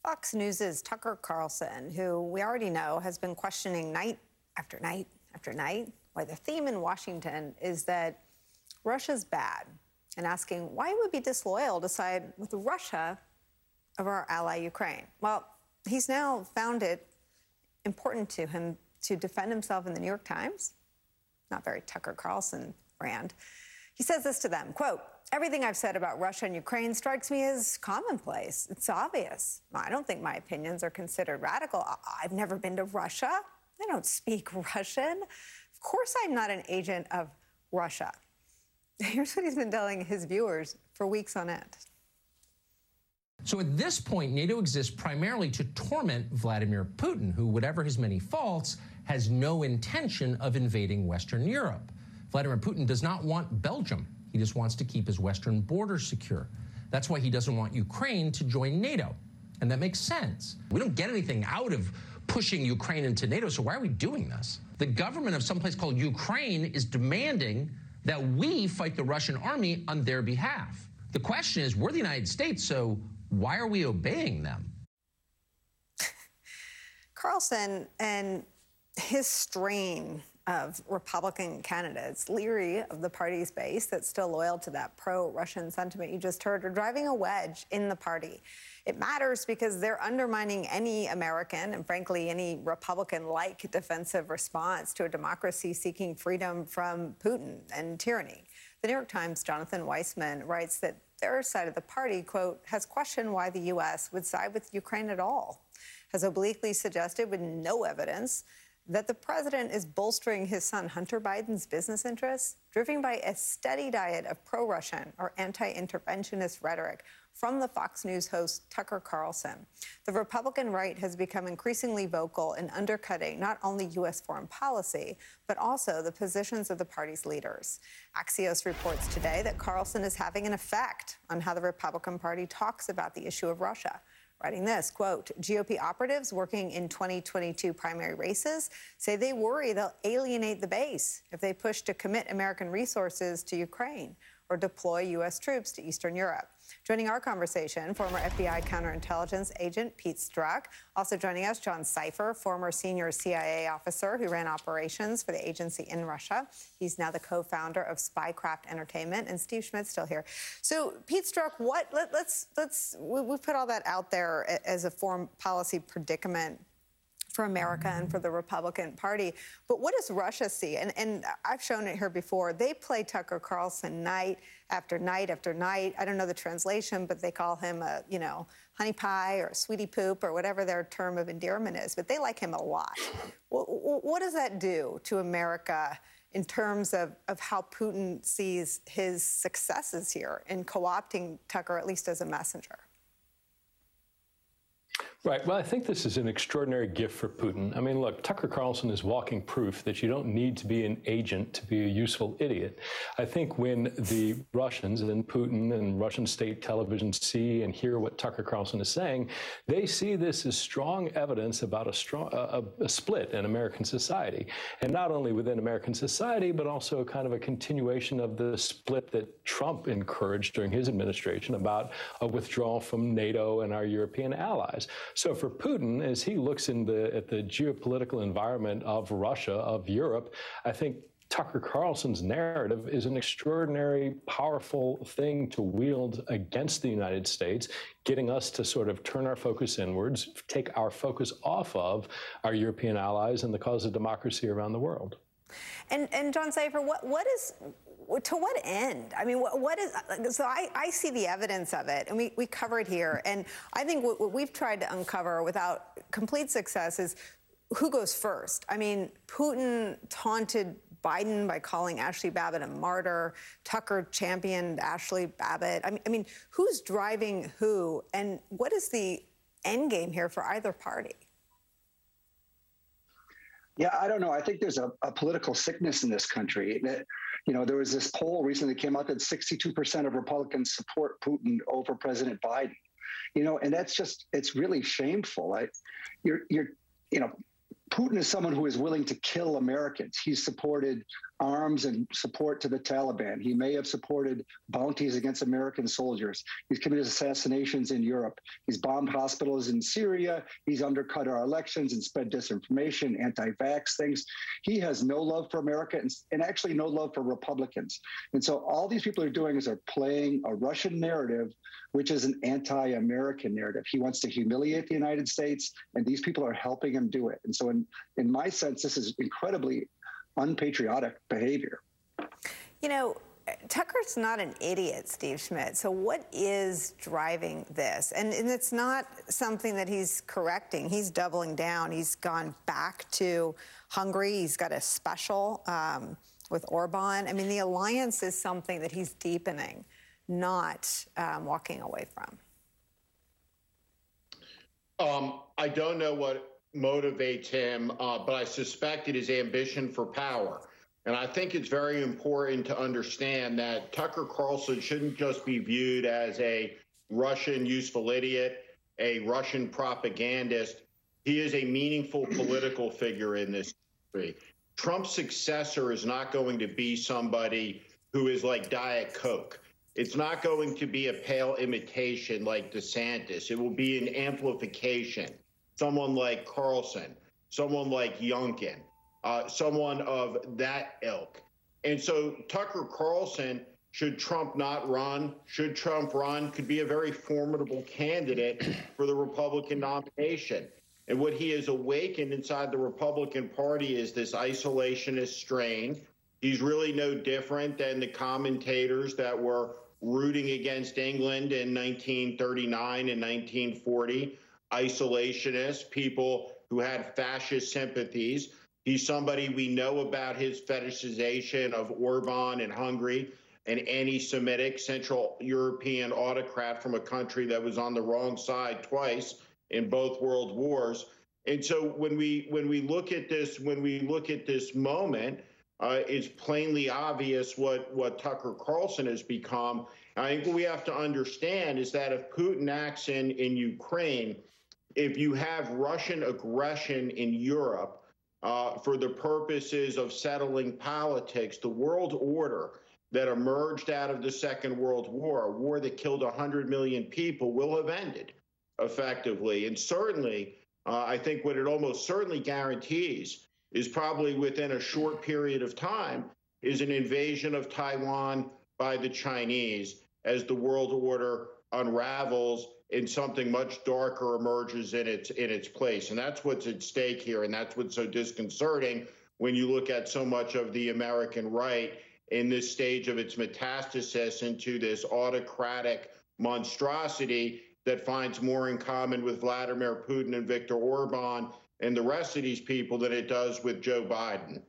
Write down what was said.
Fox News' Tucker Carlson, who we already know has been questioning night after night after night why the theme in Washington is that Russia's bad, and asking why it would be disloyal to side with Russia over our ally Ukraine. Well, he's now found it important to him to defend himself in the New York Times. Not very Tucker Carlson brand. He says this to them, quote, "Everything I've said about Russia and Ukraine strikes me as commonplace. It's obvious. I don't think my opinions are considered radical. I've never been to Russia. I don't speak Russian. Of course I'm not an agent of Russia." Here's what he's been telling his viewers for weeks on end. So at this point, NATO exists primarily to torment Vladimir Putin, who, whatever his many faults, has no intention of invading Western Europe. Vladimir Putin does not want Belgium. He just wants to keep his western border secure. That's why he doesn't want Ukraine to join NATO. And that makes sense. We don't get anything out of pushing Ukraine into NATO, so why are we doing this? The government of some place called Ukraine is demanding that we fight the Russian army on their behalf. The question is, we're the United States, so why are we obeying them? Carlson and his strain of Republican candidates, leery of the party's base that's still loyal to that pro-Russian sentiment you just heard, are driving a wedge in the party. It matters because they're undermining any American and, frankly, any Republican-like defensive response to a democracy seeking freedom from Putin and tyranny. The New York Times' Jonathan Weissman writes that their side of the party, quote, has questioned why the U.S. would side with Ukraine at all, has obliquely suggested with no evidence that the president is bolstering his son Hunter Biden's business interests, driven by a steady diet of pro-Russian or anti-interventionist rhetoric from the Fox News host Tucker Carlson. The Republican right has become increasingly vocal in undercutting not only U.S. foreign policy, but also the positions of the party's leaders. Axios reports today that Carlson is having an effect on how the Republican Party talks about the issue of Russia. Writing this, quote, GOP operatives working in 2022 primary races say they worry they'll alienate the base if they push to commit American resources to Ukraine or deploy U.S. troops to Eastern Europe. Joining our conversation, former FBI counterintelligence agent Pete Strzok. Also joining us, John Cipher, former senior CIA officer who ran operations for the agency in Russia. He's now the co-founder of Spycraft Entertainment, and Steve Schmidt's still here. So, Pete Strzok, we put all that out there as a foreign policy predicament for America and for the Republican Party. But what does Russia see? And I've shown it here before. They play Tucker Carlson night after night after night. I don't know the translation, but they call him a, honey pie or sweetie poop or whatever their term of endearment is. But they like him a lot. What does that do to America in terms of how Putin sees his successes here in co-opting Tucker, at least as a messenger? Right. Well, I think this is an extraordinary gift for Putin. I mean, look, Tucker Carlson is walking proof that you don't need to be an agent to be a useful idiot. I think when the Russians and Putin and Russian state television see and hear what Tucker Carlson is saying, they see this as strong evidence about a split in American society. And not only within American society, but also kind of a continuation of the split that Trump encouraged during his administration about a withdrawal from NATO and our European allies. So for Putin, as he looks at the geopolitical environment of Russia, of Europe, I think Tucker Carlson's narrative is an extraordinary, powerful thing to wield against the United States, getting us to sort of turn our focus inwards, take our focus off of our European allies and the cause of democracy around the world. And John Cipher, to what end? I mean, what is, so I see the evidence of it, and we cover it here. And I think what we've tried to uncover without complete success is who goes first. I mean, Putin taunted Biden by calling Ashley Babbitt a martyr. Tucker championed Ashley Babbitt. I mean, who's driving who? And what is the end game here for either party? Yeah, I don't know. I think there's a political sickness in this country. There was this poll recently that came out that 62% of Republicans support Putin over President Biden. And that's just, it's really shameful. Putin is someone who is willing to kill Americans. He's supported arms and support to the Taliban. He may have supported bounties against American soldiers. He's committed assassinations in Europe. He's bombed hospitals in Syria. He's undercut our elections and spread disinformation, anti-vax things. He has no love for America and actually no love for Republicans. And so all these people are doing is they're playing a Russian narrative, which is an anti-American narrative. He wants to humiliate the United States, and these people are helping him do it. And so in my sense, this is incredibly unpatriotic behavior. You know, Tucker's not an idiot, Steve Schmidt. So what is driving this? And it's not something that he's correcting. He's doubling down. He's gone back to Hungary. He's got a special with Orban. I mean, the alliance is something that he's deepening, not walking away from. I don't know what motivates him, but I suspect it is ambition for power. And I think it's very important to understand that Tucker Carlson shouldn't just be viewed as a Russian useful idiot, a Russian propagandist. He is a meaningful political figure in this country. Trump's successor is not going to be somebody who is like Diet Coke. It's not going to be a pale imitation like DeSantis. It will be an amplification. Someone like Carlson, someone like Youngkin, someone of that ilk. And so Tucker Carlson, should Trump not run, should Trump run, could be a very formidable candidate for the Republican nomination. And what he has awakened inside the Republican Party is this isolationist strain. He's really no different than the commentators that were rooting against England in 1939 and 1940. Isolationists, people who had fascist sympathies. He's somebody we know about his fetishization of Orban and Hungary, an anti-Semitic Central European autocrat from a country that was on the wrong side twice in both world wars. And so when we look at this moment, it's plainly obvious what Tucker Carlson has become. I think what we have to understand is that if Putin acts in Ukraine, if you have Russian aggression in Europe for the purposes of settling politics, the world order that emerged out of the Second World War, a war that killed 100 million people, will have ended effectively. And certainly, I think what it almost certainly guarantees is probably within a short period of time is an invasion of Taiwan by the Chinese as the world order unravels and something much darker emerges in its place. And that's what's at stake here, and that's what's so disconcerting when you look at so much of the American right in this stage of its metastasis into this autocratic monstrosity that finds more in common with Vladimir Putin and Viktor Orban and the rest of these people than it does with Joe Biden.